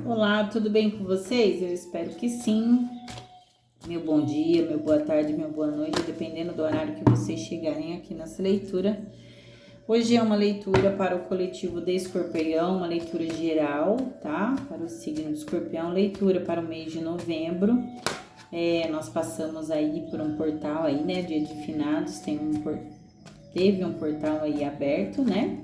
Olá, tudo bem com vocês? Eu espero que sim. Meu bom dia, meu boa tarde, meu boa noite, dependendo do horário que vocês chegarem aqui nessa leitura. Hoje é uma leitura para o coletivo de Escorpião, uma leitura geral, tá? Para o signo de Escorpião, leitura para o mês de novembro. Nós passamos aí por um portal aí, né? Dia de Finados, teve um portal aí aberto, né?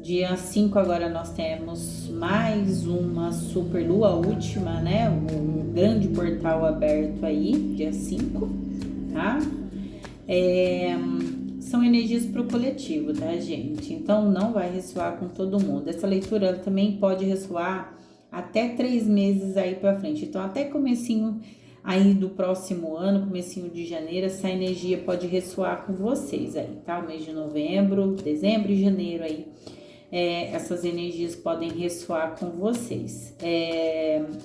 Dia 5 agora nós temos mais uma super lua última, né? Um grande portal aberto aí, dia 5, tá? São energias para o coletivo, tá, gente? Então não vai ressoar com todo mundo. Essa leitura ela também pode ressoar até 3 meses aí para frente. Então até comecinho aí do próximo ano, comecinho de janeiro, essa energia pode ressoar com vocês aí, tá? O mês de novembro, dezembro e janeiro aí. Essas energias podem ressoar com vocês.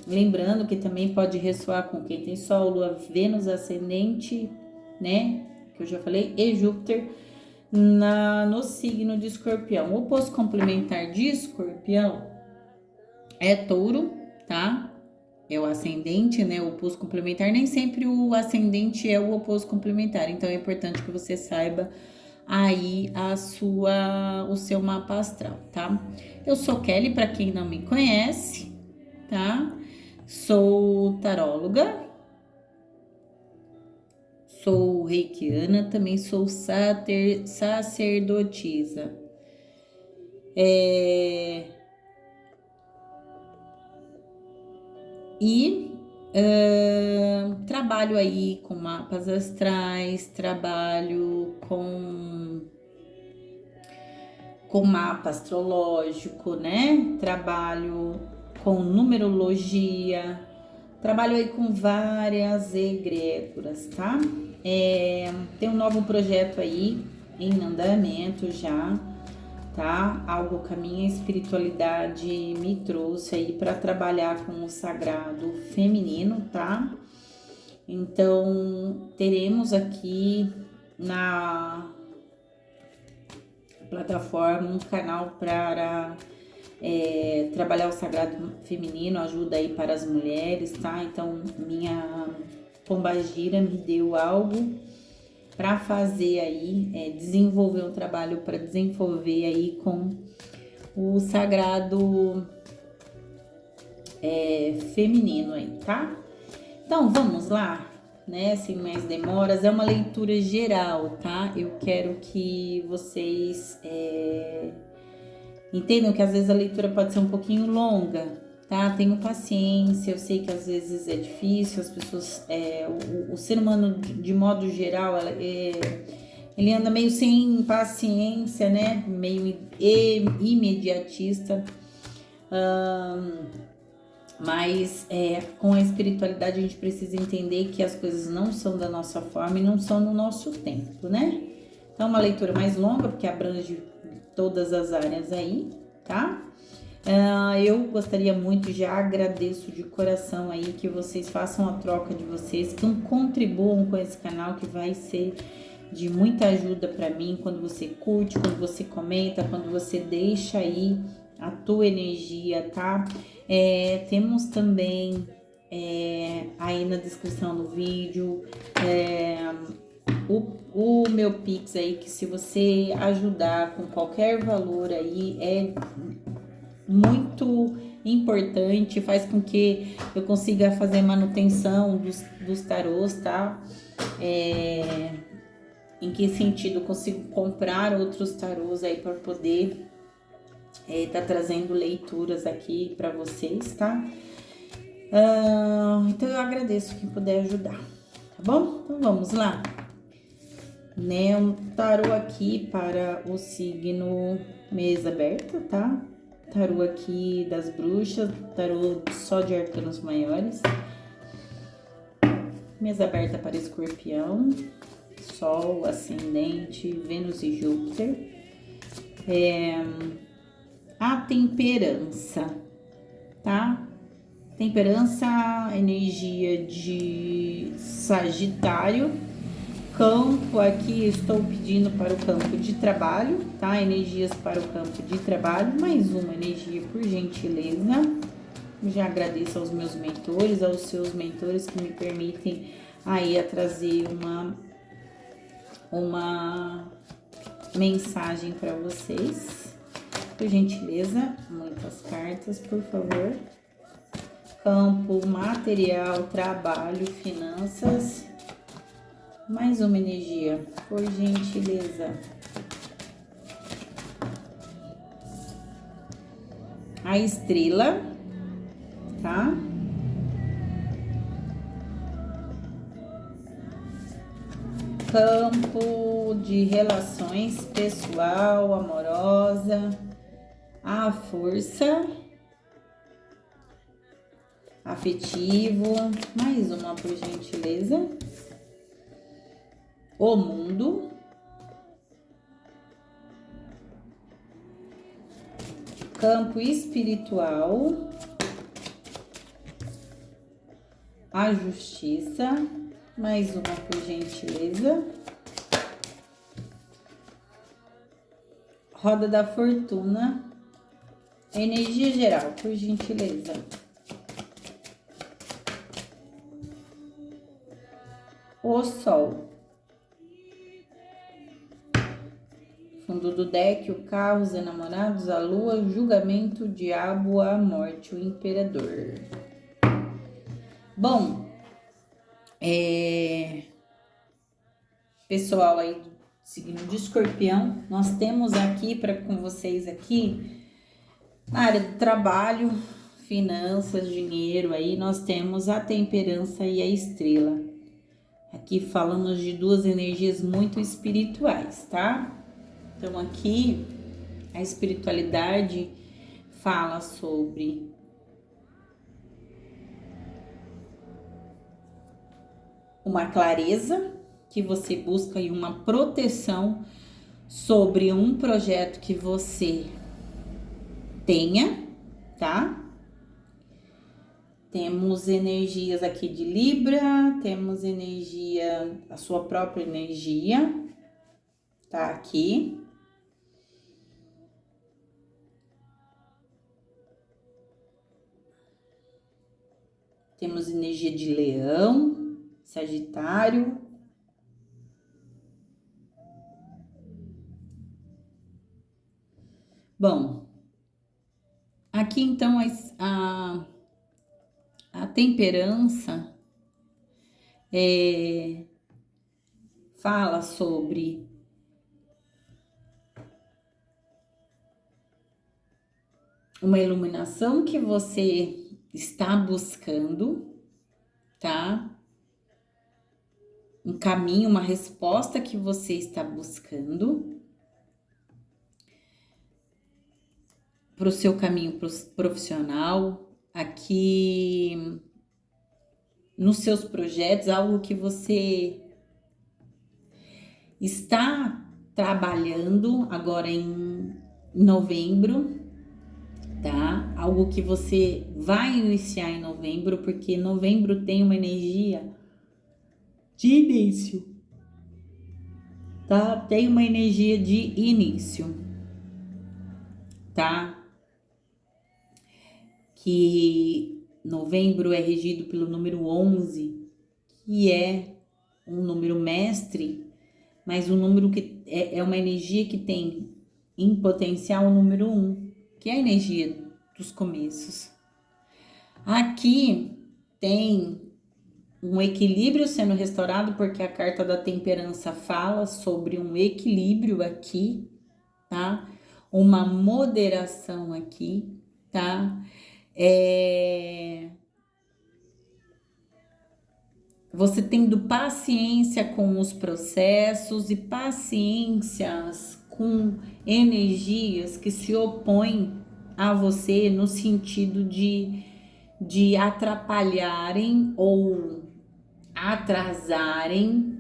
Lembrando que também pode ressoar com quem tem Sol, Lua, Vênus, Ascendente, né? Que eu já falei, e Júpiter no signo de Escorpião. O oposto complementar de Escorpião é Touro, tá? É o ascendente, né? O oposto complementar. Nem sempre o ascendente é o oposto complementar. Então é importante que você saiba aí o seu mapa astral, tá? Eu sou Kelly, para quem não me conhece, tá? Sou taróloga, sou reikiana, também sou sacerdotisa. Trabalho aí com mapas astrais, trabalho com mapa astrológico, né? Trabalho com numerologia, trabalho aí com várias egrégoras, tá? Tem um novo projeto aí em andamento já, tá? Algo que a minha espiritualidade me trouxe aí para trabalhar com o sagrado feminino, tá? Então, teremos aqui na plataforma um canal para trabalhar o sagrado feminino, ajuda aí para as mulheres, tá? Então, minha pombagira me deu algo para fazer aí, desenvolver um trabalho para desenvolver aí com o sagrado feminino aí, tá? Então, vamos lá, né? Sem mais demoras, é uma leitura geral, tá? Eu quero que vocês entendam que às vezes a leitura pode ser um pouquinho longa, tá? Tenham paciência, eu sei que às vezes é difícil, as pessoas, o ser humano de modo geral, ele anda meio sem paciência, né? Meio imediatista. Mas com a espiritualidade a gente precisa entender que as coisas não são da nossa forma e não são no nosso tempo, né? Então, uma leitura mais longa, porque abrange todas as áreas aí, tá? Eu gostaria muito, já agradeço de coração aí que vocês façam a troca de vocês, que contribuam com esse canal, que vai ser de muita ajuda para mim quando você curte, quando você comenta, quando você deixa aí a tua energia, tá? Temos também aí na descrição do vídeo o meu Pix aí, que se você ajudar com qualquer valor aí, é muito importante, faz com que eu consiga fazer manutenção dos tarôs, tá? Em que sentido? Eu consigo comprar outros tarôs aí para poder tá trazendo leituras aqui para vocês, tá? Então eu agradeço quem puder ajudar, tá bom? Então vamos lá. Né, um tarô aqui para o signo mesa aberta, tá? Tarô aqui das bruxas, tarô só de arcanos maiores. Mesa aberta para Escorpião, Sol, Ascendente, Vênus e Júpiter. A temperança, tá? Temperança, energia de Sagitário. Campo aqui, estou pedindo para o campo de trabalho, tá? Energias para o campo de trabalho. Mais uma energia, por gentileza. Já agradeço aos meus mentores, aos seus mentores que me permitem aí a trazer uma mensagem para vocês. Por gentileza, muitas cartas, por favor. Campo, material, trabalho, finanças. Mais uma energia, por gentileza. A estrela, tá? Campo de relações pessoal, amorosa. A força. Afetivo. Mais uma, por gentileza. O mundo. Campo espiritual. A justiça. Mais uma, por gentileza. Roda da fortuna. Energia geral, por gentileza. O sol. Fundo do deck, o carro, os enamorados, a lua, o julgamento, o diabo, a morte, o imperador. Bom, pessoal aí do signo de Escorpião, nós temos aqui com vocês aqui na área do trabalho, finanças, dinheiro, aí nós temos a temperança e a estrela. Aqui falamos de duas energias muito espirituais, tá? Então aqui a espiritualidade fala sobre uma clareza que você busca e uma proteção sobre um projeto que você tenha, tá? Temos energias aqui de Libra, temos energia, a sua própria energia, tá aqui. Temos energia de Leão, Sagitário. Bom, aqui então a temperança fala sobre uma iluminação que você está buscando, tá? Um caminho, uma resposta que você está buscando para o seu caminho profissional, aqui nos seus projetos, algo que você está trabalhando agora em novembro, tá? Algo que você vai iniciar em novembro, porque novembro tem uma energia de início, tá? Tem uma energia de início, tá? Que novembro é regido pelo número 11, que é um número mestre, mas um número que é uma energia que tem em potencial o número 1, que é a energia dos começos. Aqui tem um equilíbrio sendo restaurado, porque a carta da temperança fala sobre um equilíbrio aqui, tá? Uma moderação aqui, tá? Você tendo paciência com os processos e paciências com energias que se opõem a você no sentido de atrapalharem ou atrasarem,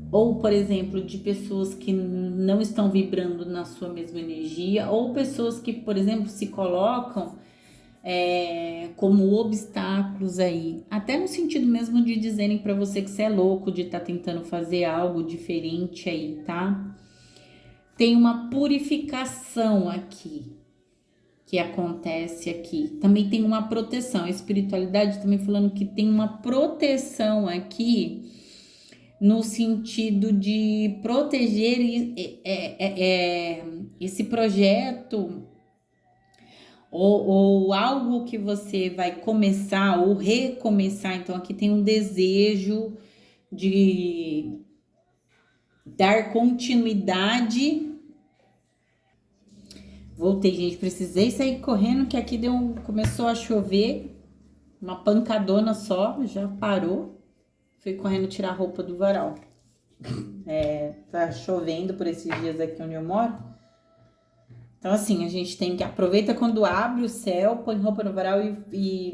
ou, por exemplo, de pessoas que não estão vibrando na sua mesma energia, ou pessoas que, por exemplo, se colocam como obstáculos aí, até no sentido mesmo de dizerem para você que você é louco, de estar tentando fazer algo diferente aí, tá? Tem uma purificação aqui, que acontece aqui. Também tem uma proteção, a espiritualidade também falando que tem uma proteção aqui, no sentido de proteger esse projeto ou algo que você vai começar ou recomeçar. Então, aqui tem um desejo de dar continuidade. Voltei, gente, precisei sair correndo que aqui começou a chover, uma pancadona só, já parou. Fui correndo tirar a roupa do varal. Tá chovendo por esses dias aqui onde eu moro. Então, assim, a gente tem que aproveita quando abre o céu, põe roupa no varal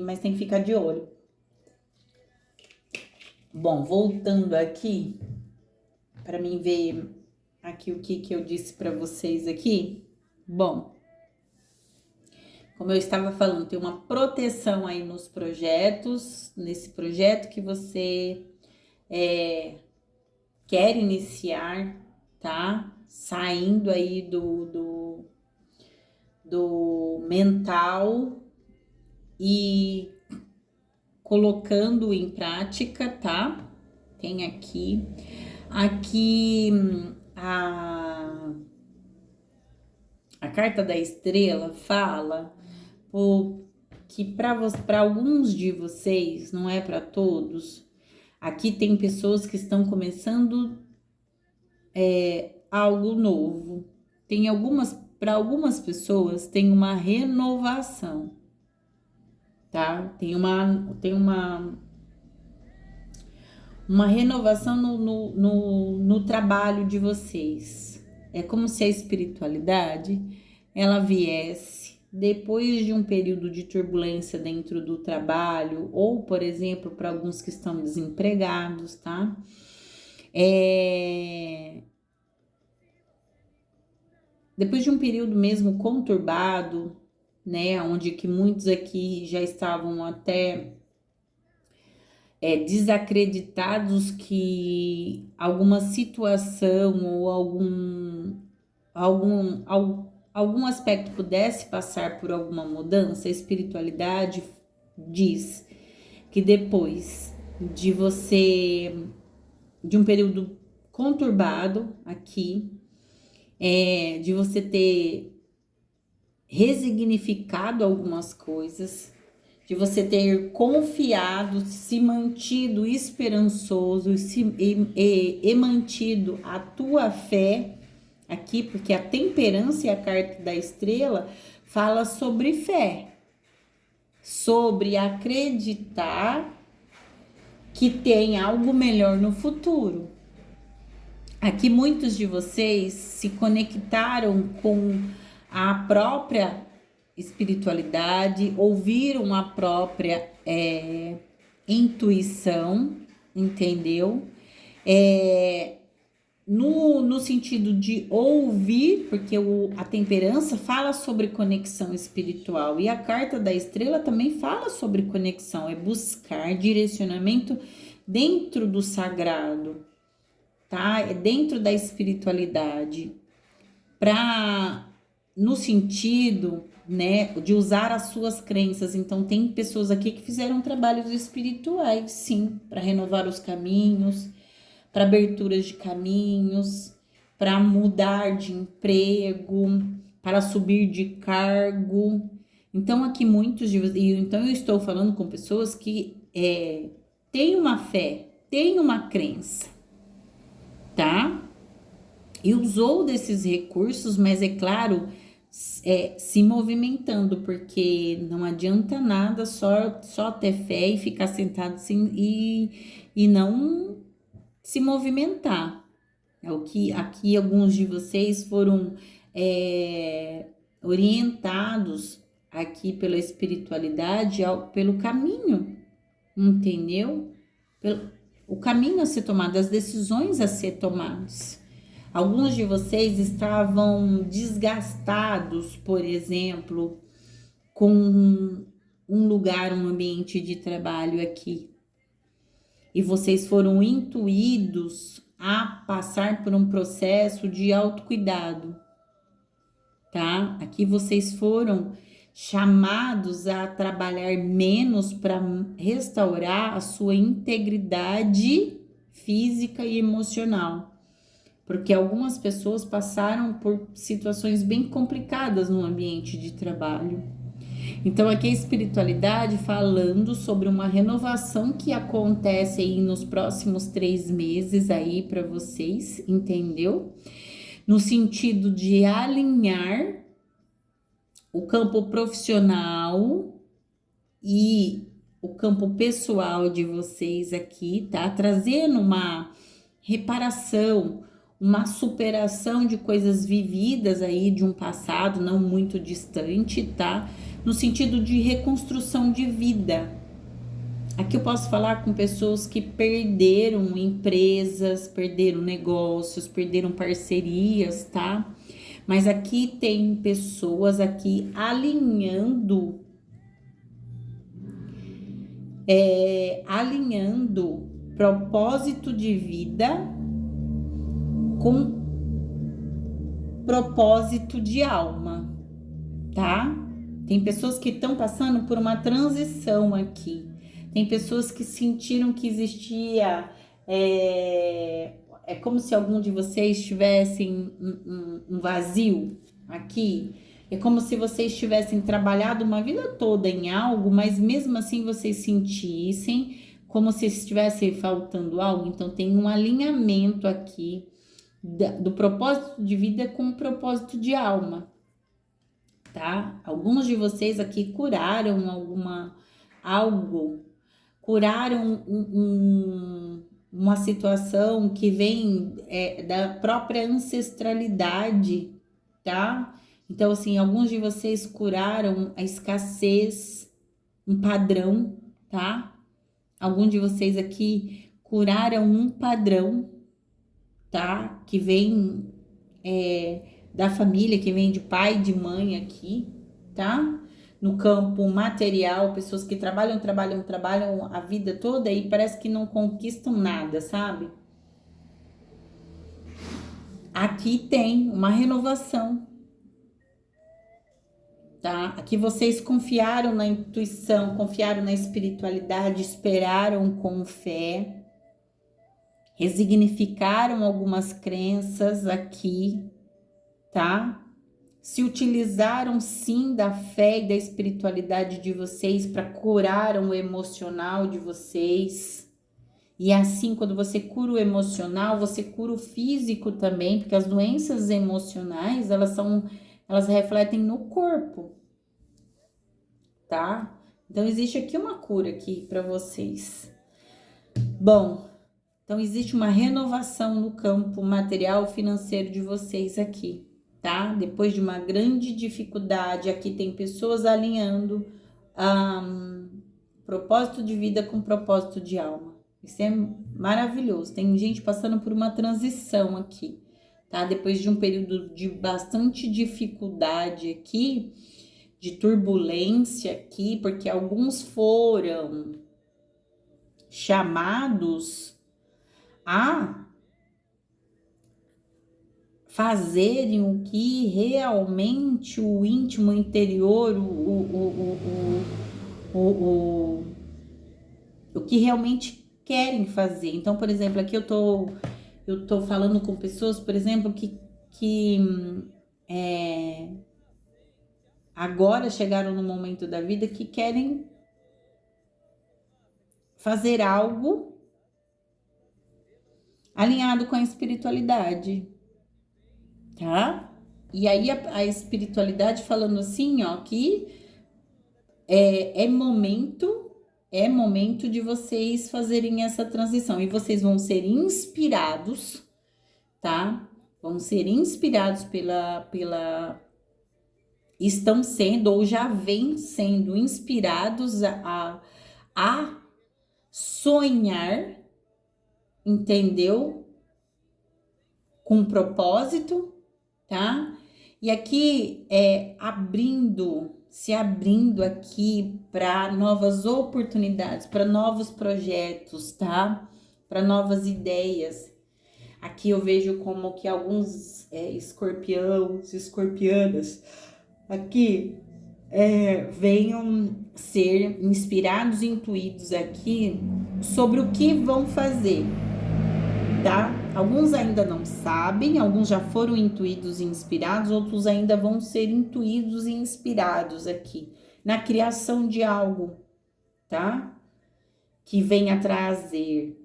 mas tem que ficar de olho. Bom, voltando aqui, para mim ver aqui o que eu disse para vocês aqui. Bom, como eu estava falando, tem uma proteção aí nos projetos, nesse projeto que você quer iniciar, tá? Saindo aí do mental e colocando em prática, tá? Tem aqui a carta da estrela fala que para alguns de vocês, não é para todos, aqui tem pessoas que estão começando algo novo. Para algumas pessoas tem uma renovação, tá? Tem uma renovação no trabalho de vocês. É como se a espiritualidade ela viesse depois de um período de turbulência dentro do trabalho, ou, por exemplo, para alguns que estão desempregados, tá? Depois de um período mesmo conturbado, né, onde que muitos aqui já estavam até desacreditados que alguma situação ou algum aspecto pudesse passar por alguma mudança, a espiritualidade diz que depois de um período conturbado aqui, de você ter resignificado algumas coisas, de você ter confiado, se mantido esperançoso e mantido a tua fé aqui, porque a temperança e a carta da estrela fala sobre fé, sobre acreditar que tem algo melhor no futuro. Aqui muitos de vocês se conectaram com a própria espiritualidade, ouviram a própria intuição, entendeu? No sentido de ouvir, porque a temperança fala sobre conexão espiritual e a carta da estrela também fala sobre conexão, é buscar direcionamento dentro do sagrado, tá? É dentro da espiritualidade, no sentido, né, de usar as suas crenças. Então, tem pessoas aqui que fizeram trabalhos espirituais, sim, para renovar os caminhos, para aberturas de caminhos, para mudar de emprego, para subir de cargo. Então, aqui então eu estou falando com pessoas que têm uma fé, têm uma crença, tá? E usou desses recursos, mas é claro, se movimentando, porque não adianta nada só ter fé e ficar sentado assim e não se movimentar. É o que aqui alguns de vocês foram orientados aqui pela espiritualidade, pelo caminho, entendeu? O caminho a ser tomado, as decisões a ser tomadas. Alguns de vocês estavam desgastados, por exemplo, com um lugar, um ambiente de trabalho aqui. E vocês foram intuídos a passar por um processo de autocuidado, tá? Aqui vocês foram chamados a trabalhar menos para restaurar a sua integridade física e emocional. Porque algumas pessoas passaram por situações bem complicadas no ambiente de trabalho. Então, aqui a espiritualidade falando sobre uma renovação que acontece aí nos próximos 3 meses aí para vocês, entendeu? No sentido de alinhar o campo profissional e o campo pessoal de vocês aqui, tá? Trazendo uma reparação, uma superação de coisas vividas aí de um passado não muito distante, tá? No sentido de reconstrução de vida. Aqui eu posso falar com pessoas que perderam empresas, perderam negócios, perderam parcerias, tá? Mas aqui tem pessoas aqui alinhando propósito de vida com propósito de alma, tá? Tem pessoas que estão passando por uma transição aqui. Tem pessoas que sentiram que existia... É como se algum de vocês tivessem um vazio aqui. É como se vocês tivessem trabalhado uma vida toda em algo, mas mesmo assim vocês sentissem como se estivesse faltando algo. Então tem um alinhamento aqui do propósito de vida com o propósito de alma, tá? Alguns de vocês aqui curaram curaram uma situação que vem da própria ancestralidade, tá? Então, assim, alguns de vocês curaram a escassez, um padrão, tá? Alguns de vocês aqui curaram um padrão, tá? Que vem da família, que vem de pai, de mãe aqui, tá? No campo material, pessoas que trabalham a vida toda e parece que não conquistam nada, sabe? Aqui tem uma renovação, tá? Aqui vocês confiaram na intuição, confiaram na espiritualidade, esperaram com fé, resignificaram algumas crenças aqui, tá? Se utilizaram sim da fé e da espiritualidade de vocês para curar o emocional de vocês. E assim, quando você cura o emocional, você cura o físico também, porque as doenças emocionais, elas refletem no corpo, tá? Então existe aqui uma cura aqui para vocês. Bom, então existe uma renovação no campo material financeiro de vocês aqui, tá? Depois de uma grande dificuldade, aqui tem pessoas alinhando propósito de vida com propósito de alma. Isso é maravilhoso. Tem gente passando por uma transição aqui, tá? Depois de um período de bastante dificuldade aqui, de turbulência aqui, porque alguns foram chamados a fazerem o que realmente o íntimo interior, o que realmente querem fazer. Então, por exemplo, aqui eu tô falando com pessoas, por exemplo, que agora chegaram no momento da vida que querem fazer algo alinhado com a espiritualidade, tá? E aí a espiritualidade falando assim, ó, que é momento de vocês fazerem essa transição e vocês vão ser inspirados, tá? Vão ser inspirados estão sendo ou já vêm sendo inspirados a sonhar, entendeu? Com propósito, tá? E aqui se abrindo aqui para novas oportunidades, para novos projetos, tá? Para novas ideias. Aqui eu vejo como que alguns escorpianas aqui venham ser inspirados e intuídos aqui sobre o que vão fazer, tá? Alguns ainda não sabem, alguns já foram intuídos e inspirados, outros ainda vão ser intuídos e inspirados aqui na criação de algo, tá? Que venha trazer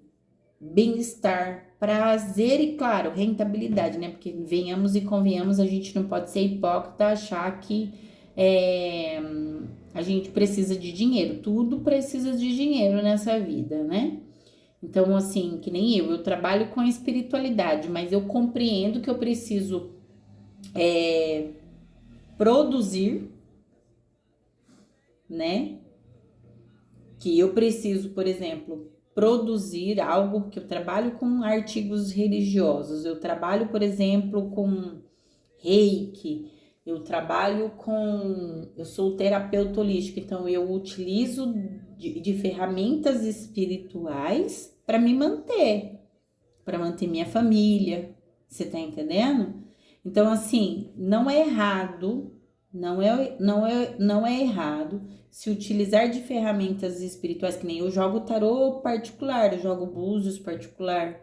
bem-estar, prazer e, claro, rentabilidade, né? Porque venhamos e convenhamos, a gente não pode ser hipócrita, achar que a gente precisa de dinheiro. Tudo precisa de dinheiro nessa vida, né? Então, assim, que nem eu trabalho com a espiritualidade, mas eu compreendo que eu preciso produzir, né? Que eu preciso, por exemplo, produzir algo, que eu trabalho com artigos religiosos, eu trabalho, por exemplo, com reiki, eu sou terapeuta holística, então eu utilizo de ferramentas espirituais para me manter, para manter minha família, você tá entendendo? Então, assim, não é errado, não é errado se utilizar de ferramentas espirituais, que nem eu jogo tarô particular, eu jogo búzios particular,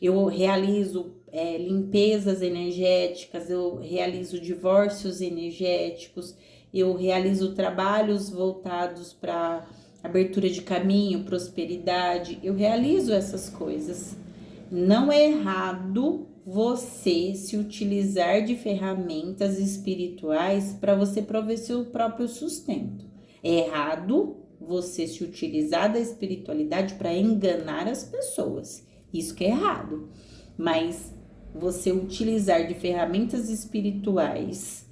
eu realizo limpezas energéticas, eu realizo divórcios energéticos, eu realizo trabalhos voltados para abertura de caminho, prosperidade, eu realizo essas coisas. Não é errado você se utilizar de ferramentas espirituais para você prover seu próprio sustento. É errado você se utilizar da espiritualidade para enganar as pessoas. Isso que é errado. Mas você utilizar de ferramentas espirituais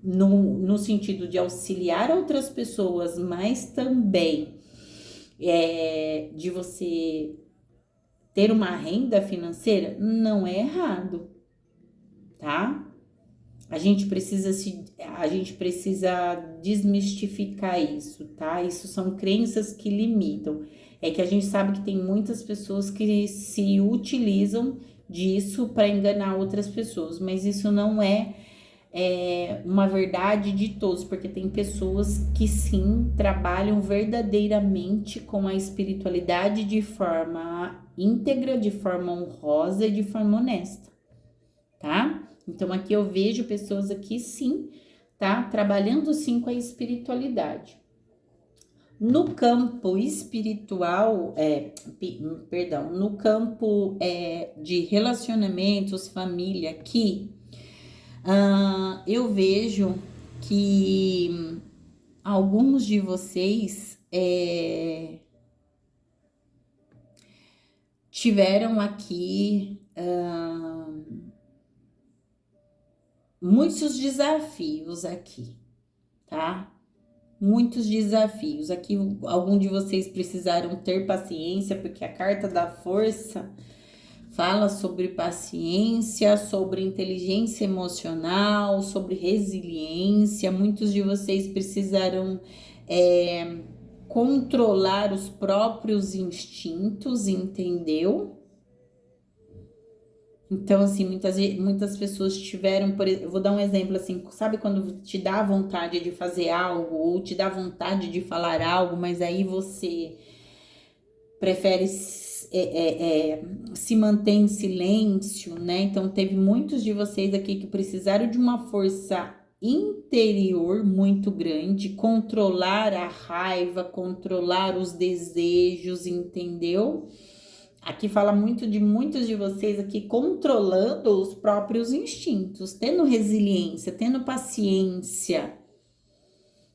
no sentido de auxiliar outras pessoas, mas também de você ter uma renda financeira, não é errado, tá? A gente precisa desmistificar isso, tá? Isso são crenças que limitam. É que a gente sabe que tem muitas pessoas que se utilizam disso para enganar outras pessoas, mas isso não é uma verdade de todos, porque tem pessoas que sim trabalham verdadeiramente com a espiritualidade de forma íntegra, de forma honrosa e de forma honesta, tá? Então aqui eu vejo pessoas aqui sim, tá? Trabalhando sim com a espiritualidade. No campo espiritual, no campo de relacionamentos, família, aqui, eu vejo que alguns de vocês tiveram aqui muitos desafios aqui, tá? Muitos desafios. Aqui, algum de vocês precisaram ter paciência, porque a carta da força fala sobre paciência, sobre inteligência emocional, sobre resiliência. Muitos de vocês precisaram controlar os próprios instintos, entendeu? Então, assim, muitas pessoas tiveram, eu vou dar um exemplo assim, sabe quando te dá vontade de fazer algo, ou te dá vontade de falar algo, mas aí você prefere se manter em silêncio, né? Então, teve muitos de vocês aqui que precisaram de uma força interior muito grande, controlar a raiva, controlar os desejos, entendeu? Aqui fala muito de muitos de vocês aqui controlando os próprios instintos, tendo resiliência, tendo paciência.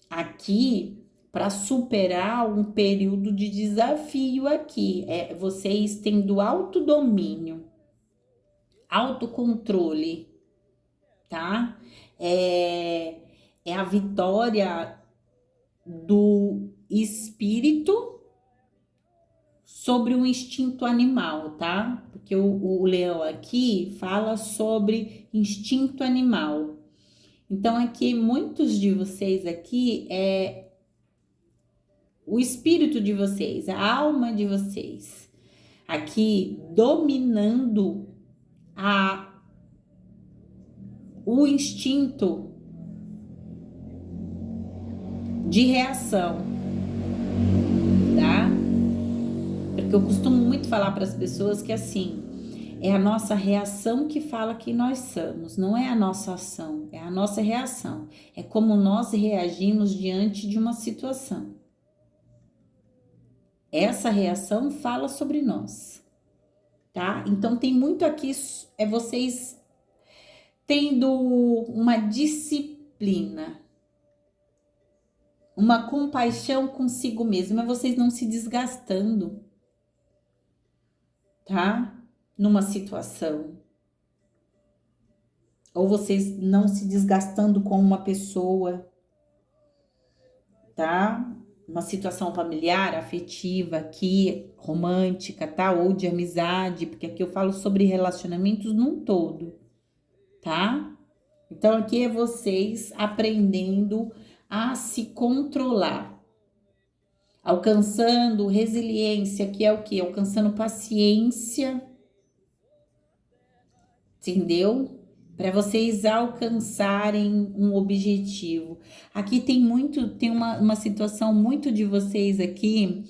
Aqui, para superar um período de desafio aqui, vocês tendo autodomínio, autocontrole, tá? É a vitória do espírito sobre o instinto animal, tá? Porque o leão aqui fala sobre instinto animal. Então, aqui, muitos de vocês aqui o espírito de vocês, a alma de vocês, aqui dominando o instinto de reação, tá? Porque eu costumo muito falar para as pessoas que assim, é a nossa reação que fala quem nós somos, não é a nossa ação, é a nossa reação. É como nós reagimos diante de uma situação. Essa reação fala sobre nós, tá? Então tem muito aqui, é vocês tendo uma disciplina, uma compaixão consigo mesmo, é vocês não se desgastando, tá? Numa situação. Ou vocês não se desgastando com uma pessoa, tá? Uma situação familiar, afetiva, aqui, romântica, tá? Ou de amizade, porque aqui eu falo sobre relacionamentos num todo, tá? Então aqui é vocês aprendendo a se controlar, alcançando resiliência, que é o quê? Alcançando paciência, entendeu? Para vocês alcançarem um objetivo. Aqui tem uma situação muito de vocês aqui,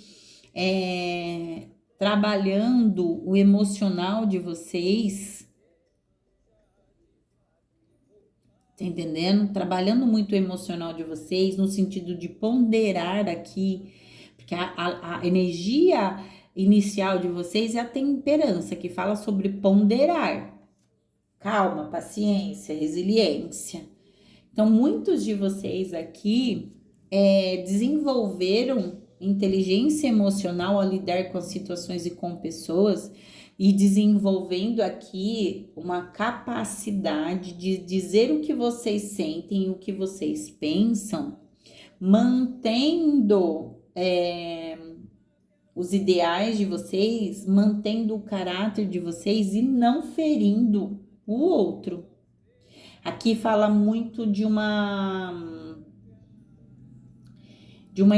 trabalhando o emocional de vocês, tá entendendo? Trabalhando muito o emocional de vocês, no sentido de ponderar aqui, porque a energia inicial de vocês é a temperança, que fala sobre ponderar. Calma, paciência, resiliência. Então, muitos de vocês aqui desenvolveram inteligência emocional ao lidar com as situações e com pessoas e desenvolvendo aqui uma capacidade de dizer o que vocês sentem e o que vocês pensam, mantendo os ideais de vocês, mantendo o caráter de vocês e não ferindo o outro. Aqui fala muito de uma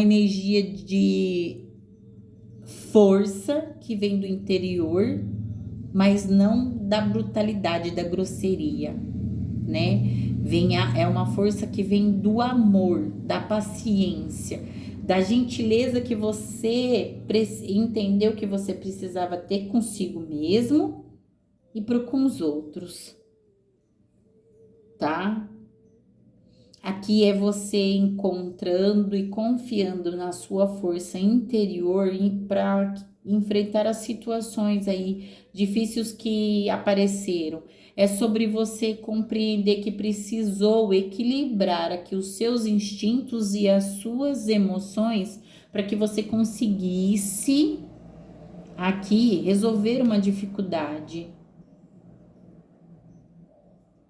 energia de força que vem do interior, mas não da brutalidade, da grosseria, né? É uma força que vem do amor, da paciência, da gentileza que você entendeu que você precisava ter consigo mesmo e com os outros, tá? Aqui é você encontrando e confiando na sua força interior para enfrentar as situações aí difíceis que apareceram. É sobre você compreender que precisou equilibrar aqui os seus instintos e as suas emoções para que você conseguisse aqui resolver uma dificuldade.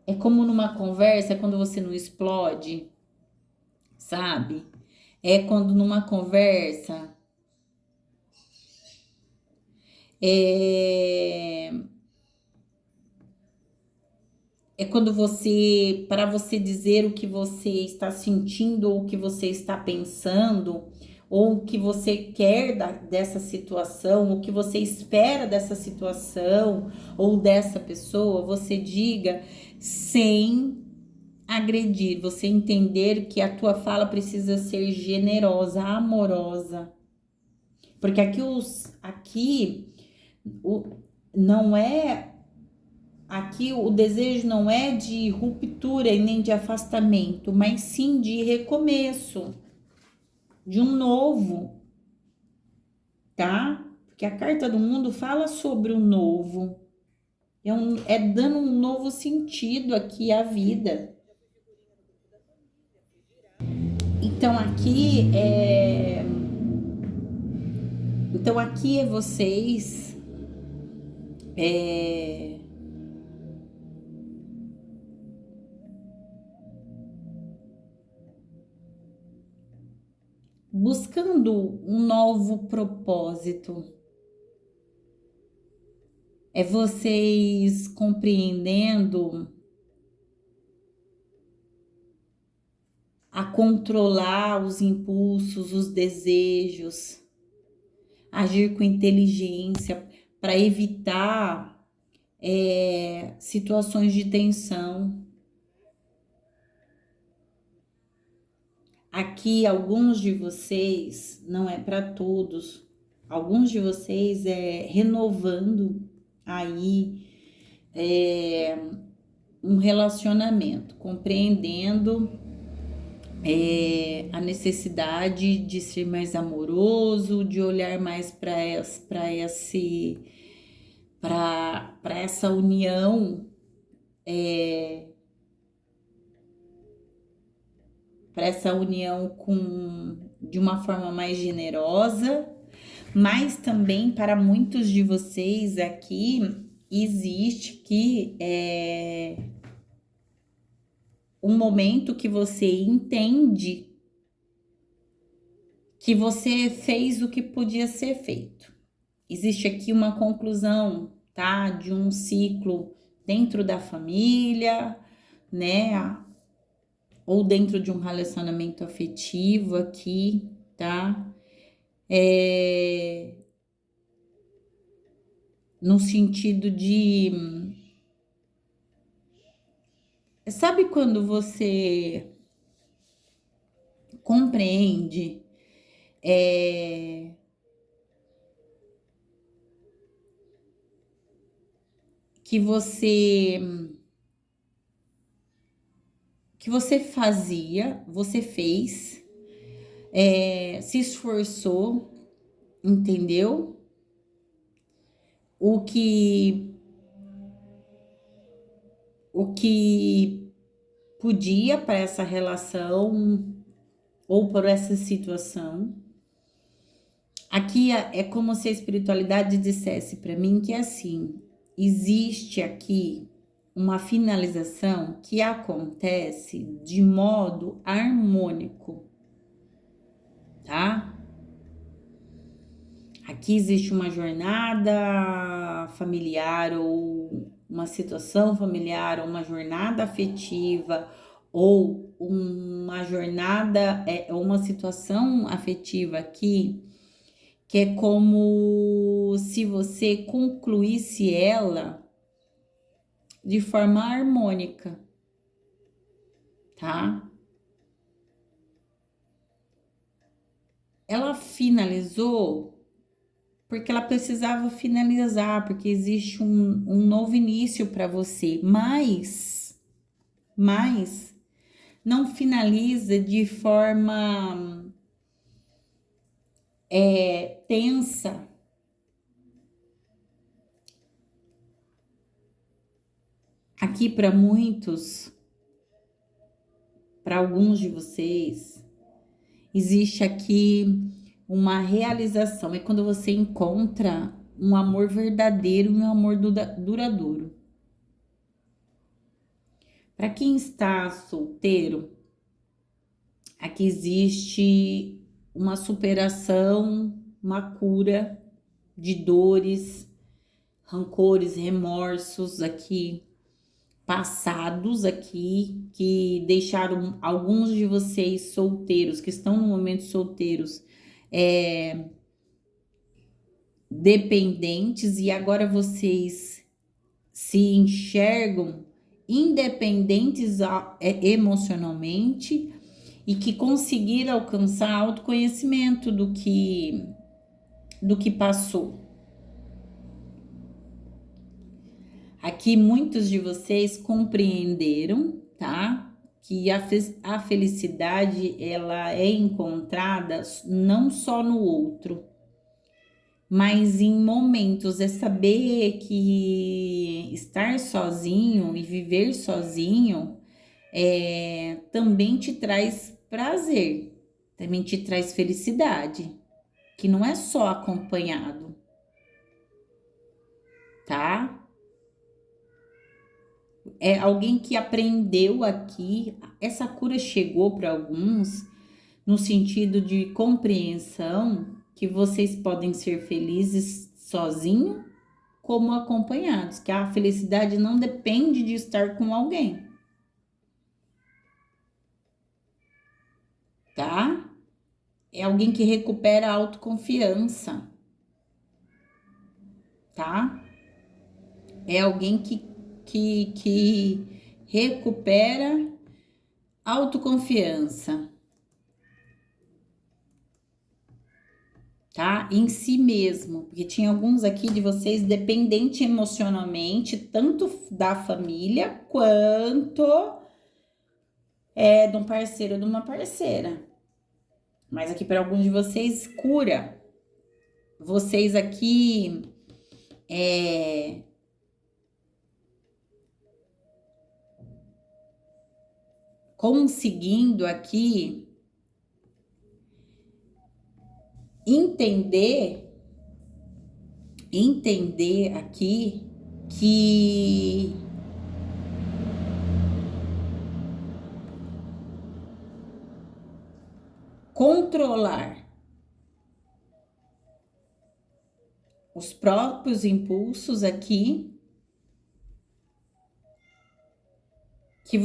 É como numa conversa, é quando você não explode, sabe? É quando numa conversa é, é quando para você dizer o que você está sentindo ou o que você está pensando, ou o que você quer dessa situação, o que você espera dessa situação ou dessa pessoa, você diga sem agredir, você entender que a tua fala precisa ser generosa, amorosa. Porque não é aqui o desejo não é de ruptura e nem de afastamento, mas sim de recomeço, de um novo, tá? Porque a carta do mundo fala sobre o novo. É dando um novo sentido aqui à vida. Então aqui é vocês buscando um novo propósito. É vocês compreendendo a controlar os impulsos, os desejos, agir com inteligência para evitar situações de tensão. aqui alguns de vocês, não é para todos, alguns de vocês renovando aí um relacionamento, compreendendo a necessidade de ser mais amoroso, de olhar mais para essa união, para essa união de uma forma mais generosa, mas também para muitos de vocês aqui existe que um momento que você entende que você fez o que podia ser feito. Existe aqui uma conclusão, tá? De um ciclo dentro da família, né? Ou dentro de um relacionamento afetivo aqui, tá? No sentido de... Sabe quando você compreende que você fazia, você fez, se esforçou, entendeu? O que podia para essa relação ou por essa situação. Aqui é como se a espiritualidade dissesse para mim que assim, existe aqui uma finalização que acontece de modo harmônico, tá? Aqui existe uma jornada familiar ou uma situação familiar, ou uma jornada afetiva, ou uma jornada, ou uma situação afetiva aqui, que é como se você concluísse ela de forma harmônica, tá? Ela finalizou porque ela precisava finalizar, porque existe um novo início para você, mas não finaliza de forma tensa. Aqui para muitos, para alguns de vocês, existe aqui uma realização. É quando você encontra um amor verdadeiro e um amor duradouro. Para quem está solteiro, aqui existe uma superação, uma cura de dores, rancores, remorsos aqui, passados aqui, que deixaram alguns de vocês solteiros, que estão no momento solteiros, dependentes, e agora vocês se enxergam independentes emocionalmente e que conseguiram alcançar autoconhecimento do que passou. Aqui muitos de vocês compreenderam, tá? Que a felicidade ela é encontrada não só no outro, mas em momentos. É saber que estar sozinho e viver sozinho também te traz prazer, também te traz felicidade, que não é só acompanhado, tá? É alguém que aprendeu aqui, essa cura chegou para alguns no sentido de compreensão que vocês podem ser felizes sozinho como acompanhados, que a felicidade não depende de estar com alguém, tá? É alguém que recupera a autoconfiança, tá? É alguém que recupera a autoconfiança. tá? Em si mesmo, porque tinha alguns aqui de vocês dependente emocionalmente, tanto da família quanto de um parceiro ou de uma parceira. Mas aqui para alguns de vocês cura. Vocês aqui conseguindo aqui entender aqui que controlar os próprios impulsos aqui, que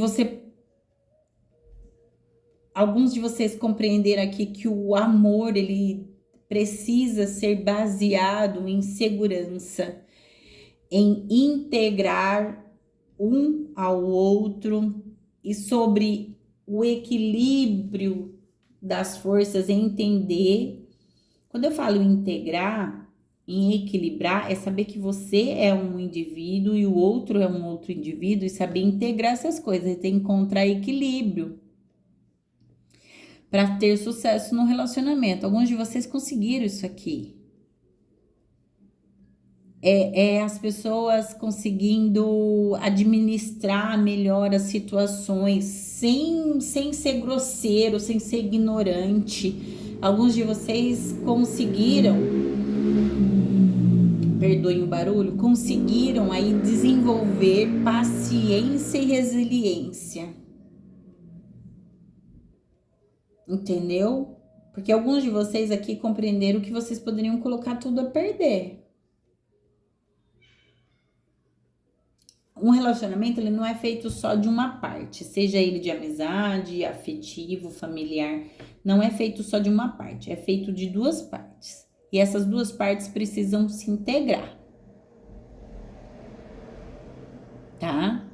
alguns de vocês compreenderam aqui que o amor, ele precisa ser baseado em segurança, em integrar um ao outro e sobre o equilíbrio das forças, em entender. Quando eu falo integrar, em equilibrar, é saber que você é um indivíduo e o outro é um outro indivíduo e saber integrar essas coisas, tem que encontrar equilíbrio para ter sucesso no relacionamento. Alguns de vocês conseguiram isso aqui. As pessoas conseguindo administrar melhor as situações, sem ser grosseiro, sem ser ignorante. Alguns de vocês conseguiram, perdoem o barulho, conseguiram aí desenvolver paciência e resiliência. Entendeu? Porque alguns de vocês aqui compreenderam que vocês poderiam colocar tudo a perder. Um relacionamento, ele não é feito só de uma parte, seja ele de amizade, afetivo, familiar, não é feito só de uma parte, é feito de duas partes. E essas duas partes precisam se integrar, tá?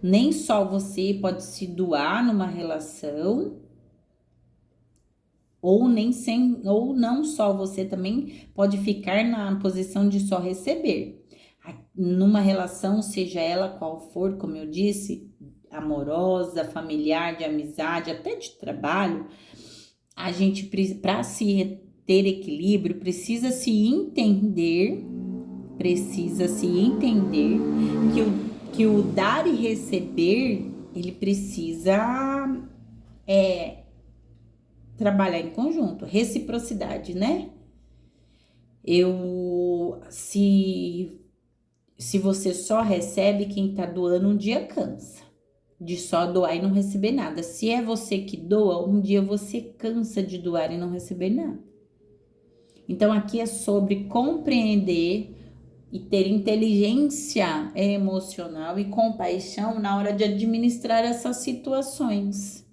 Nem só você pode se doar numa relação, ou não só você também pode ficar na posição de só receber. Numa relação, seja ela qual for, como eu disse, amorosa, familiar, de amizade, até de trabalho, a gente, para se ter equilíbrio, precisa se entender que o dar e receber, ele precisa trabalhar em conjunto, reciprocidade, né? Se você só recebe, quem tá doando um dia cansa de só doar e não receber nada. Se é você que doa, um dia você cansa de doar e não receber nada. Então aqui é sobre compreender e ter inteligência emocional e compaixão na hora de administrar essas situações.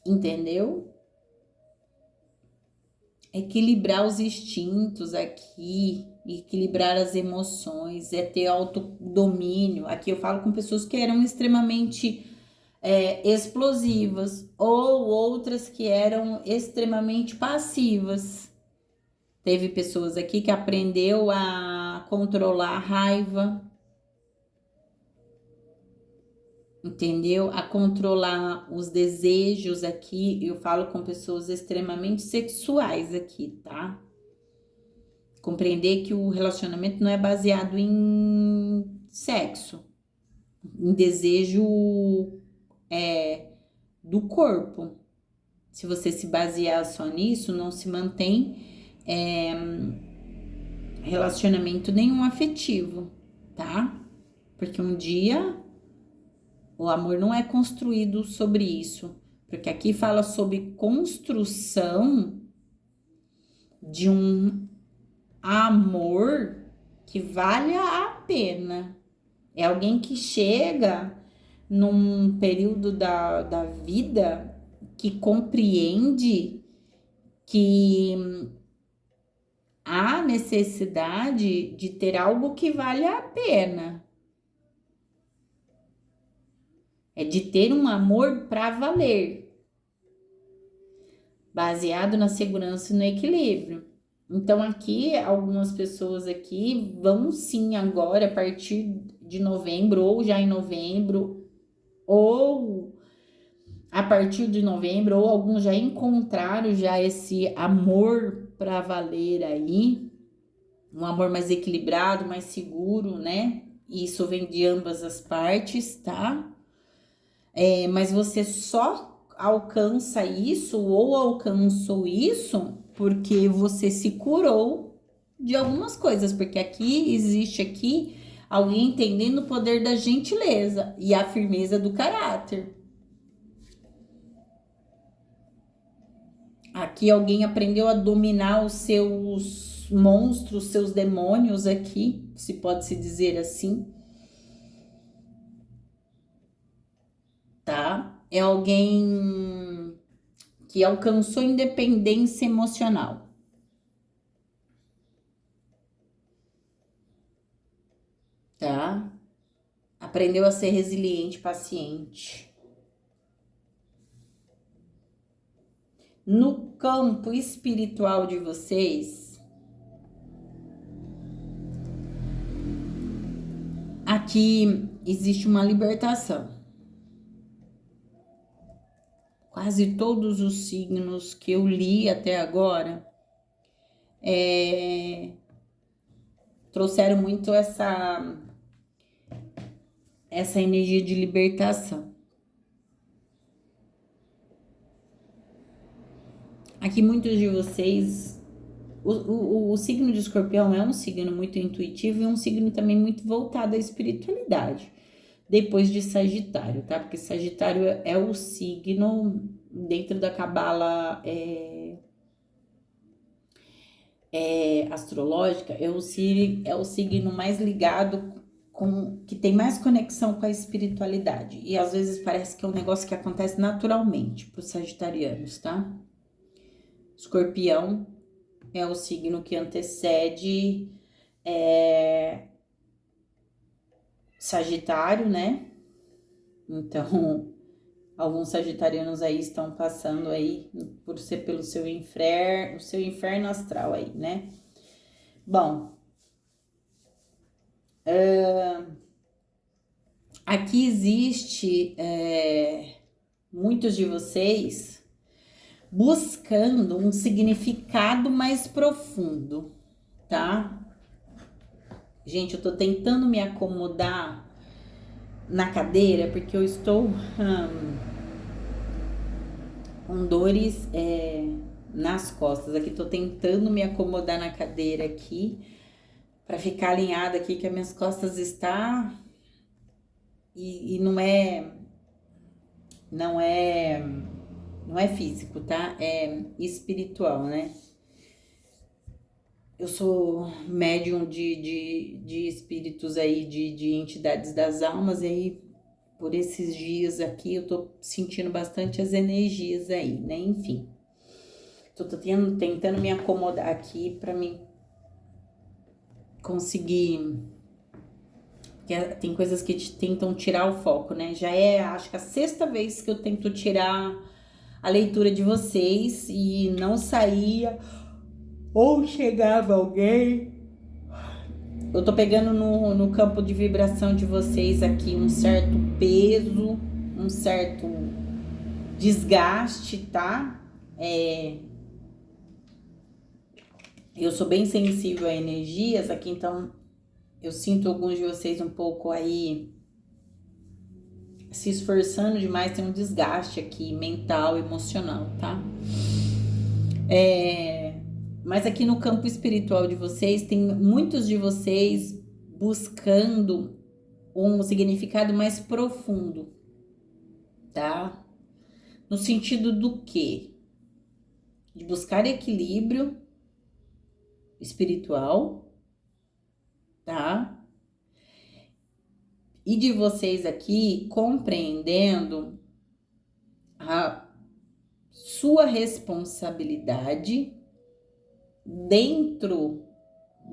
Entendeu? Equilibrar os instintos aqui, equilibrar as emoções, é ter autodomínio. Aqui eu falo com pessoas que eram extremamente explosivas ou outras que eram extremamente passivas. Teve pessoas aqui que aprendeu a controlar a raiva, entendeu? A controlar os desejos aqui. Eu falo com pessoas extremamente sexuais aqui, tá? Compreender que o relacionamento não é baseado em sexo, em desejo do corpo. Se você se basear só nisso, não se mantém relacionamento nenhum afetivo, tá? Porque um dia o amor não é construído sobre isso, porque aqui fala sobre construção de um amor que vale a pena. É alguém que chega num período da vida que compreende que há necessidade de ter algo que vale a pena. É de ter um amor para valer. baseado na segurança e no equilíbrio. Então, aqui, algumas pessoas aqui vão sim agora, a partir de novembro, ou já em novembro, ou a partir de novembro, ou alguns já encontraram já esse amor para valer aí, um amor mais equilibrado, mais seguro, né? Isso vem de ambas as partes, tá? Mas você só alcança isso ou alcançou isso porque você se curou de algumas coisas, porque aqui existe aqui alguém entendendo o poder da gentileza e a firmeza do caráter. Aqui alguém aprendeu a dominar os seus monstros, seus demônios aqui, se pode se dizer assim, tá? É alguém que alcançou independência emocional. Tá? Aprendeu a ser resiliente, paciente. No campo espiritual de vocês, aqui existe uma libertação. Quase todos os signos que eu li até agora trouxeram muito essa energia de libertação. Aqui muitos de vocês, o signo de Escorpião é um signo muito intuitivo e um signo também muito voltado à espiritualidade. Depois de Sagitário, tá? Porque Sagitário é o signo dentro da cabala astrológica, é o signo mais ligado que tem mais conexão com a espiritualidade. E às vezes parece que é um negócio que acontece naturalmente para os sagitarianos, tá? Escorpião é o signo que antecede Sagitário, né? Então, alguns sagitarianos aí estão passando aí por ser pelo seu inferno, o seu inferno astral aí, né? Bom, aqui existe muitos de vocês buscando um significado mais profundo, tá? Gente, eu tô tentando me acomodar na cadeira porque eu estou com dores nas costas. Aqui tô tentando me acomodar na cadeira aqui para ficar alinhada aqui que as minhas costas está e não é físico, tá? É espiritual, né? Eu sou médium de espíritos aí, de entidades das almas, e aí por esses dias aqui eu tô sentindo bastante as energias aí, né? Enfim, tô tentando me acomodar aqui para mim conseguir. Porque tem coisas que tentam tirar o foco, né? Já acho que a sexta vez que eu tento tirar a leitura de vocês e não saía, ou chegava alguém. Eu tô pegando no campo de vibração de vocês aqui um certo peso, um certo desgaste, tá? Eu sou bem sensível a energias aqui, então eu sinto alguns de vocês um pouco aí se esforçando demais, tem um desgaste aqui mental, emocional, tá? Mas aqui no campo espiritual de vocês, tem muitos de vocês buscando um significado mais profundo, tá? No sentido do quê? De buscar equilíbrio espiritual, tá? E de vocês aqui compreendendo a sua responsabilidade dentro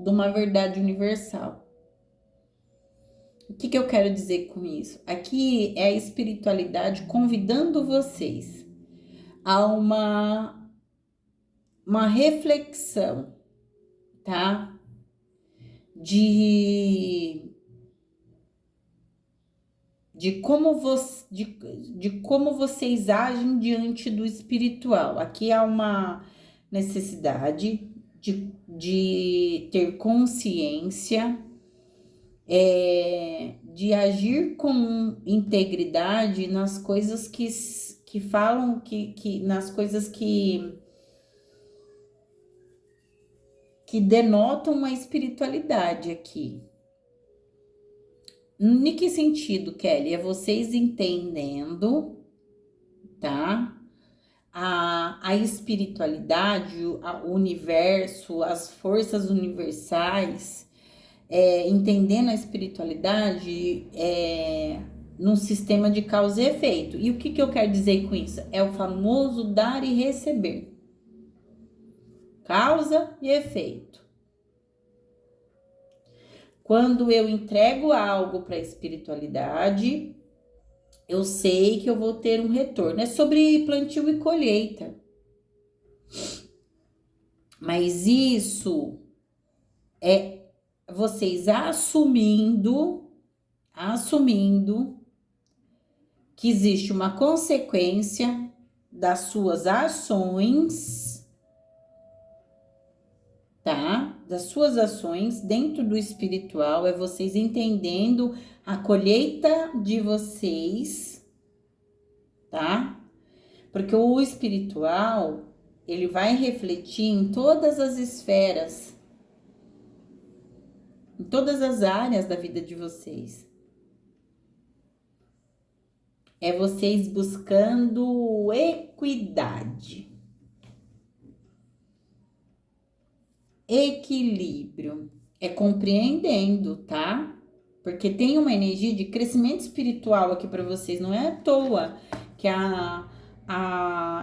de uma verdade universal. O que eu quero dizer com isso? Aqui é a espiritualidade convidando vocês a uma uma reflexão, tá? De como vocês agem diante do espiritual. Aqui há uma necessidade de ter consciência, de agir com integridade nas coisas que falam, nas coisas que denotam a espiritualidade aqui. Em que sentido, Kelly? É vocês entendendo, tá? A espiritualidade, o universo, as forças universais, entendendo a espiritualidade num sistema de causa e efeito. E o que eu quero dizer com isso? É o famoso dar e receber. Causa e efeito. Quando eu entrego algo para a espiritualidade, eu sei que eu vou ter um retorno. É sobre plantio e colheita. Mas isso é vocês assumindo que existe uma consequência das suas ações, tá? Das suas ações dentro do espiritual, é vocês entendendo a colheita de vocês, tá? Porque o espiritual, ele vai refletir em todas as esferas, em todas as áreas da vida de vocês. É vocês buscando equidade, equilíbrio, é compreendendo, tá? Porque tem uma energia de crescimento espiritual aqui para vocês, não é à toa que a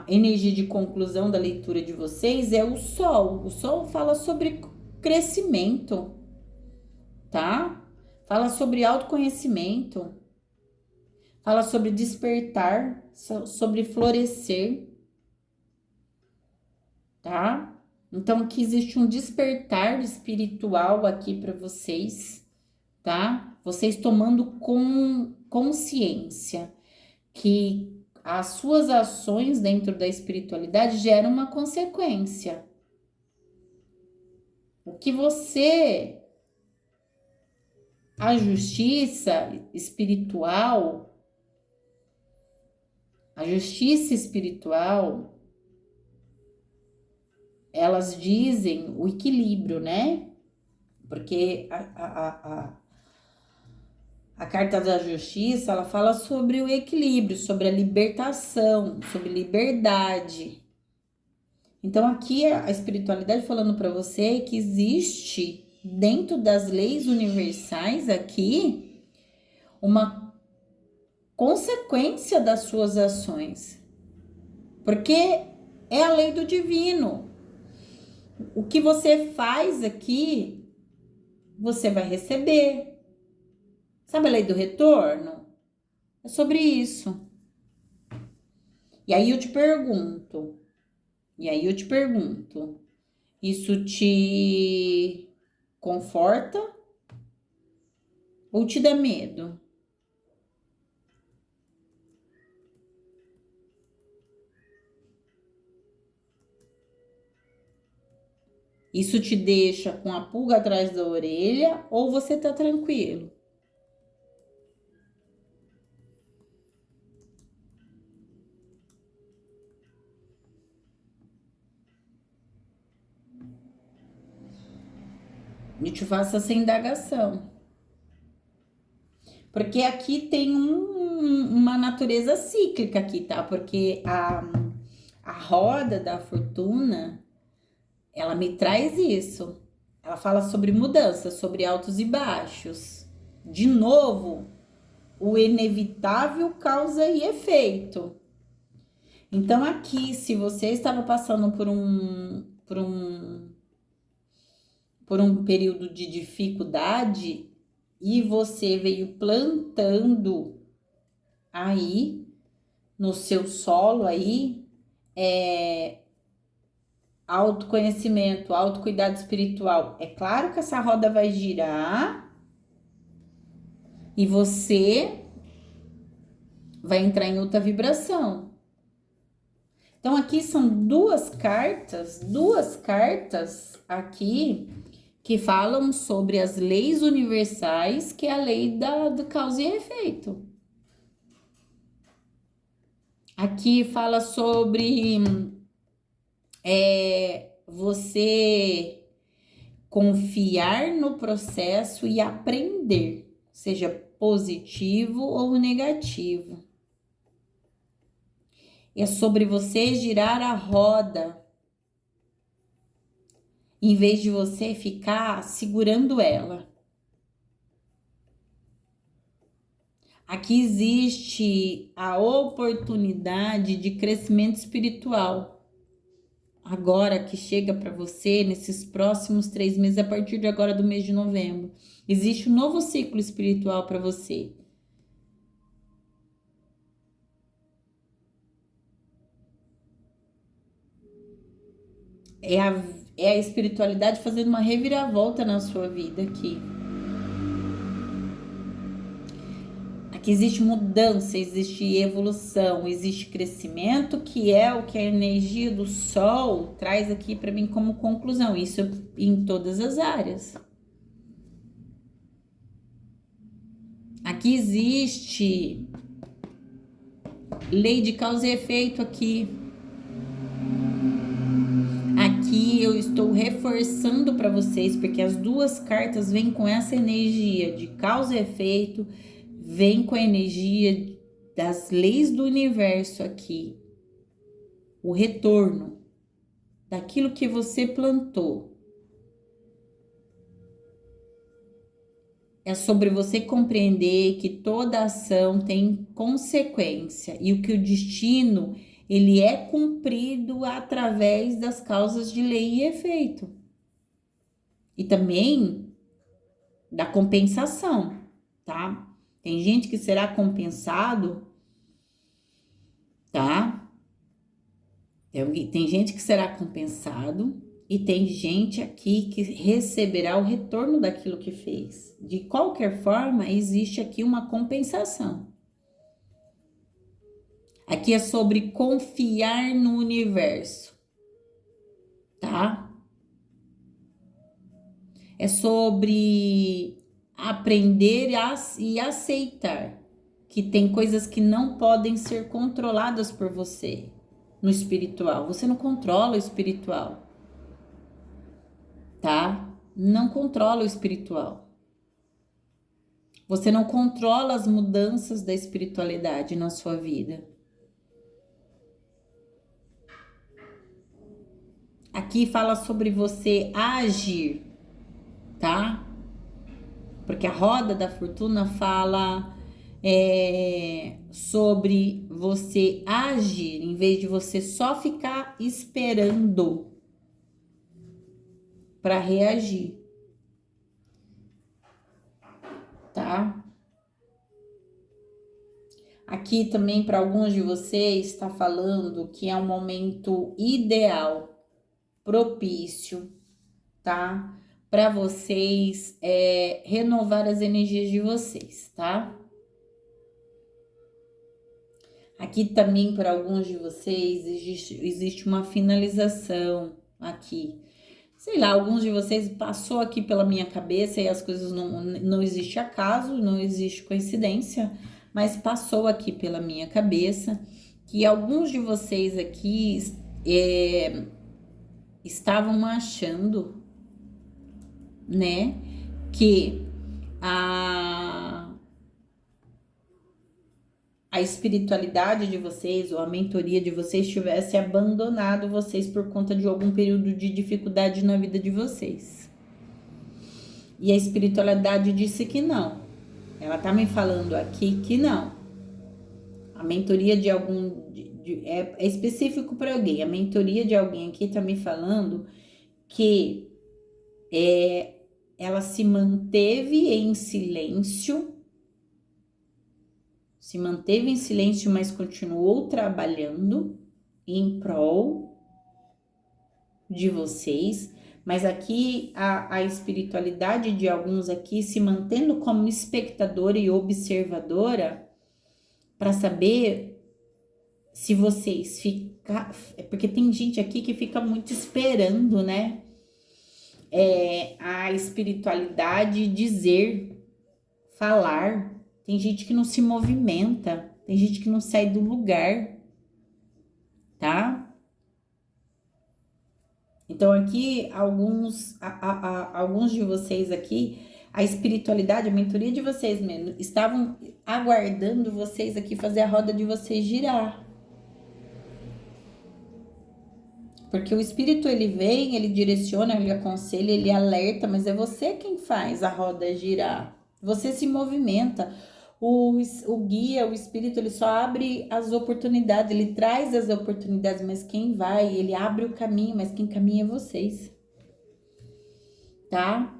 energia de conclusão da leitura de vocês é o Sol. O Sol fala sobre crescimento, tá? Fala sobre autoconhecimento, fala sobre despertar, sobre florescer, tá? Então, aqui existe um despertar espiritual aqui para vocês, tá? Vocês tomando consciência que as suas ações dentro da espiritualidade geram uma consequência. O que você... A justiça espiritual, elas dizem o equilíbrio, né? Porque a carta da justiça, ela fala sobre o equilíbrio, sobre a libertação, sobre liberdade. Então, aqui a espiritualidade falando para você que existe dentro das leis universais aqui uma consequência das suas ações. Porque é a lei do divino. O que você faz aqui, você vai receber. Sabe a lei do retorno? É sobre isso. E aí eu te pergunto, isso te conforta ou te dá medo? Isso te deixa com a pulga atrás da orelha ou você tá tranquilo? E te faço essa indagação. Porque aqui tem uma natureza cíclica aqui, tá? Porque a roda da fortuna, ela me traz isso. Ela fala sobre mudança, sobre altos e baixos. De novo, o inevitável causa e efeito. Então, aqui, se você estava passando por um período de dificuldade e você veio plantando aí no seu solo aí autoconhecimento, autocuidado espiritual. É claro que essa roda vai girar e você vai entrar em outra vibração. Então aqui são duas cartas aqui que falam sobre as leis universais, que é a lei do causa e efeito. Aqui fala sobre você confiar no processo e aprender, seja positivo ou negativo. É sobre você girar a roda, em vez de você ficar segurando ela. Aqui existe a oportunidade de crescimento espiritual. Agora que chega para você, nesses próximos 3 meses, a partir de agora do mês de novembro, existe um novo ciclo espiritual para você. É a espiritualidade fazendo uma reviravolta na sua vida aqui. Aqui existe mudança, existe evolução, existe crescimento, que é o que a energia do sol traz aqui para mim como conclusão. Isso em todas as áreas. Aqui existe lei de causa e efeito aqui. Aqui eu estou reforçando para vocês, porque as duas cartas vêm com essa energia de causa e efeito, vem com a energia das leis do universo aqui. O retorno daquilo que você plantou. É sobre você compreender que toda ação tem consequência e o que o destino ele é cumprido através das causas de lei e efeito. E também da compensação, tá? Tem gente que será compensado, tá? Tem gente que será compensado e tem gente aqui que receberá o retorno daquilo que fez. De qualquer forma, existe aqui uma compensação. Aqui é sobre confiar no universo, tá? É sobre aprender e aceitar que tem coisas que não podem ser controladas por você no espiritual. Você não controla o espiritual, tá? Não controla o espiritual. Você não controla as mudanças da espiritualidade na sua vida. Aqui fala sobre você agir, tá? Porque a roda da fortuna fala sobre você agir, em vez de você só ficar esperando para reagir, tá? Aqui também para alguns de vocês está falando que é um momento ideal, propício, tá? Para vocês renovar as energias de vocês, tá? Aqui também para alguns de vocês existe uma finalização aqui. Sei lá, alguns de vocês passou aqui pela minha cabeça e as coisas não existe acaso, não existe coincidência, mas passou aqui pela minha cabeça que alguns de vocês aqui estavam achando, né, que a espiritualidade de vocês ou a mentoria de vocês tivesse abandonado vocês por conta de algum período de dificuldade na vida de vocês. E a espiritualidade disse que não. Ela tá me falando aqui que não. A mentoria de algum... é específico para alguém. A mentoria de alguém aqui tá me falando que ela se manteve em silêncio, mas continuou trabalhando em prol de vocês, mas aqui a espiritualidade de alguns aqui se mantendo como espectadora e observadora para saber se vocês ficam. Porque tem gente aqui que fica muito esperando, né? A espiritualidade dizer, falar. Tem gente que não se movimenta, tem gente que não sai do lugar, tá? Então aqui alguns de vocês aqui, a espiritualidade, a mentoria de vocês mesmo, estavam aguardando vocês aqui fazer a roda de vocês girar. Porque o espírito ele vem, ele direciona, ele aconselha, ele alerta, mas é você quem faz a roda girar. Você se movimenta. O guia, o espírito, ele só abre as oportunidades, ele traz as oportunidades, mas quem vai, ele abre o caminho, mas quem caminha é vocês, tá?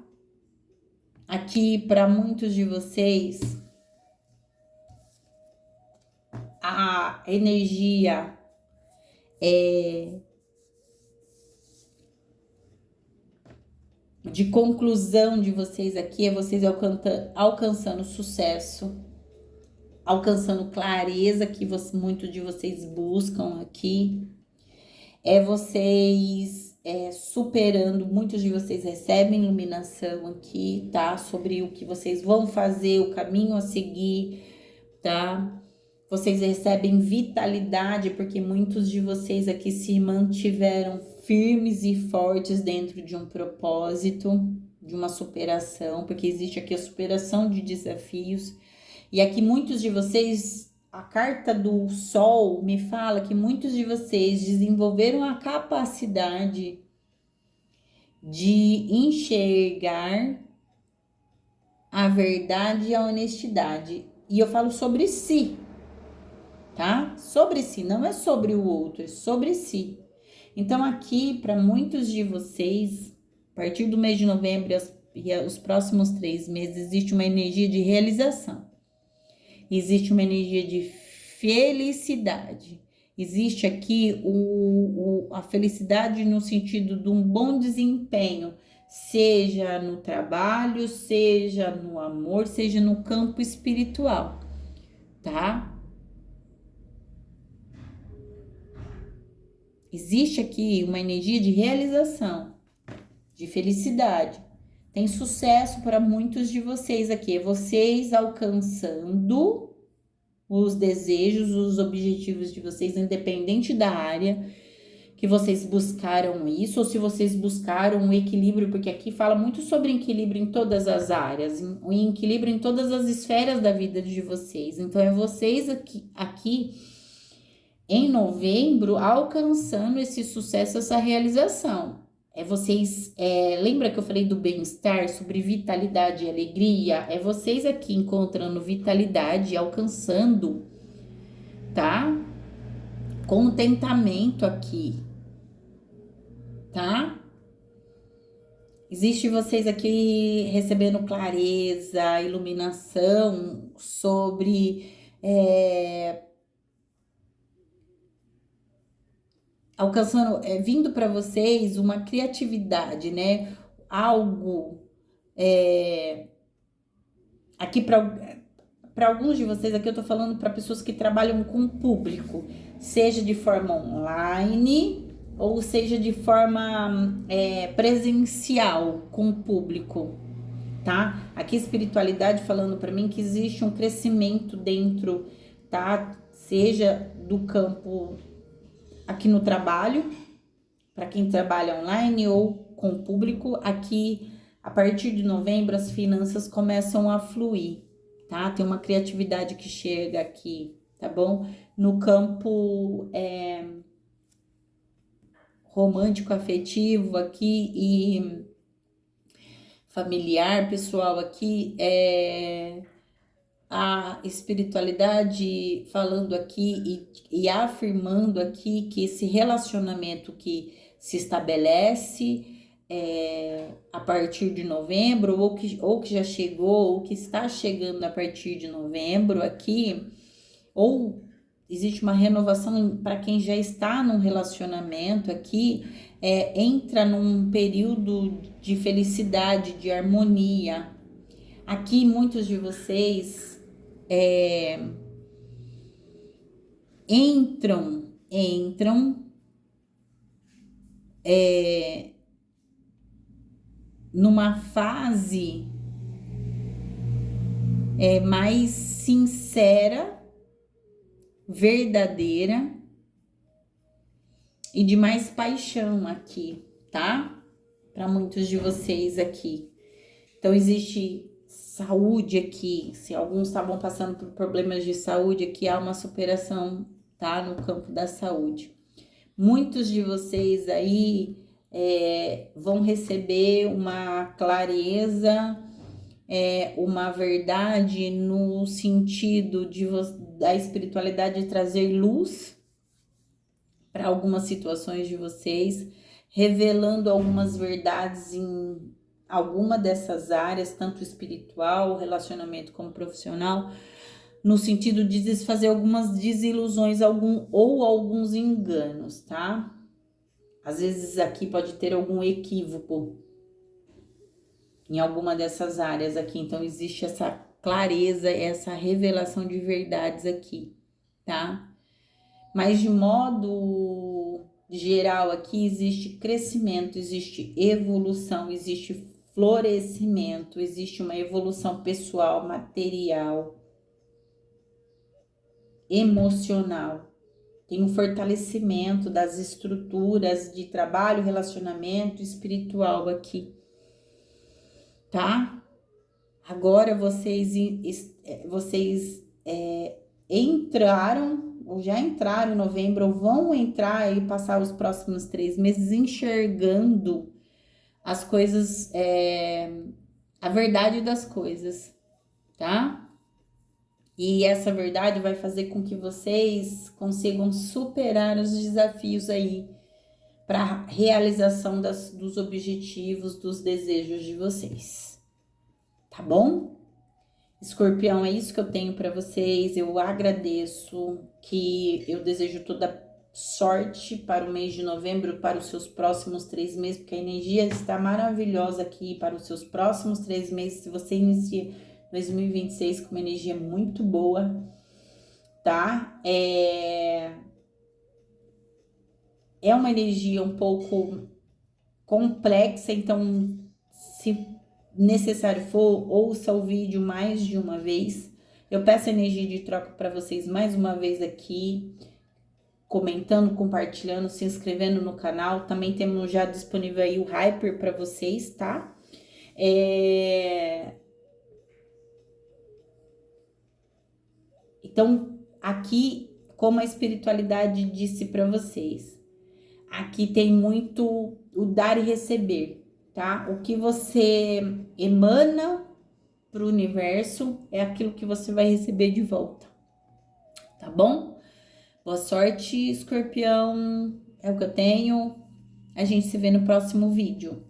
Aqui, para muitos de vocês, a energia de conclusão de vocês aqui é vocês alcançando sucesso, alcançando clareza que muitos de vocês buscam aqui, é vocês superando, muitos de vocês recebem iluminação aqui, tá? Sobre o que vocês vão fazer, o caminho a seguir, tá? Vocês recebem vitalidade, porque muitos de vocês aqui se mantiveram firmes e fortes dentro de um propósito, de uma superação, porque existe aqui a superação de desafios. E aqui muitos de vocês, a carta do Sol me fala que muitos de vocês desenvolveram a capacidade de enxergar a verdade e a honestidade. E eu falo sobre si, tá? Sobre si, não é sobre o outro, é sobre si. Então aqui, para muitos de vocês, a partir do mês de novembro e os próximos 3 meses, existe uma energia de realização. Existe uma energia de felicidade. Existe aqui a felicidade no sentido de um bom desempenho, seja no trabalho, seja no amor, seja no campo espiritual, tá? Existe aqui uma energia de realização, de felicidade. Tem sucesso para muitos de vocês aqui. É vocês alcançando os desejos, os objetivos de vocês, independente da área que vocês buscaram isso, ou se vocês buscaram um equilíbrio, porque aqui fala muito sobre equilíbrio em todas as áreas, em equilíbrio em todas as esferas da vida de vocês. Então, é vocês aqui em novembro alcançando esse sucesso, essa realização. É vocês, lembra que eu falei do bem-estar, sobre vitalidade e alegria? É vocês aqui encontrando vitalidade, alcançando, tá? Contentamento aqui, tá? Existe vocês aqui recebendo clareza, iluminação sobre alcançando, vindo para vocês uma criatividade, né? Algo aqui para alguns de vocês aqui eu tô falando para pessoas que trabalham com o público, seja de forma online ou seja de forma presencial com o público, tá? Aqui espiritualidade falando para mim que existe um crescimento dentro, tá? Seja do campo aqui no trabalho, para quem trabalha online ou com o público, aqui a partir de novembro as finanças começam a fluir, tá? Tem uma criatividade que chega aqui, tá bom? No campo romântico, afetivo aqui e familiar, pessoal, aqui a espiritualidade falando aqui e afirmando aqui que esse relacionamento que se estabelece a partir de novembro, ou que já chegou, ou que está chegando a partir de novembro aqui, ou existe uma renovação para quem já está num relacionamento aqui, entra num período de felicidade, de harmonia. Aqui, muitos de vocês entram numa fase mais sincera, verdadeira e de mais paixão aqui, tá? Para muitos de vocês aqui. Então, existe saúde aqui. Se alguns estavam passando por problemas de saúde, aqui há uma superação, tá? No campo da saúde. Muitos de vocês aí vão receber uma clareza, uma verdade no sentido da espiritualidade trazer luz para algumas situações de vocês, revelando algumas verdades em alguma dessas áreas, tanto espiritual, relacionamento como profissional, no sentido de desfazer algumas desilusões ou alguns enganos, tá? Às vezes aqui pode ter algum equívoco em alguma dessas áreas aqui, então existe essa clareza, essa revelação de verdades aqui, tá? Mas de modo geral aqui existe crescimento, existe evolução, existe florescimento, existe uma evolução pessoal, material, emocional. Tem um fortalecimento das estruturas de trabalho, relacionamento espiritual aqui, tá? Agora vocês entraram, ou já entraram em novembro, ou vão entrar e passar os próximos 3 meses enxergando as coisas, a verdade das coisas, tá? E essa verdade vai fazer com que vocês consigam superar os desafios aí para realização dos objetivos, dos desejos de vocês. Tá bom? Escorpião, é isso que eu tenho para vocês. Eu agradeço, que eu desejo toda sorte para o mês de novembro, para os seus próximos 3 meses, porque a energia está maravilhosa aqui para os seus próximos 3 meses. Se você inicia 2026 com uma energia muito boa, tá? É uma energia um pouco complexa, então, se necessário for, ouça o vídeo mais de uma vez. Eu peço energia de troca para vocês mais uma vez aqui, comentando, compartilhando, se inscrevendo no canal. Também temos já disponível aí o Hyper para vocês, tá? Então, aqui, como a espiritualidade disse para vocês, aqui tem muito o dar e receber, tá? O que você emana para o universo é aquilo que você vai receber de volta, tá bom? Boa sorte, Escorpião, é o que eu tenho. A gente se vê no próximo vídeo.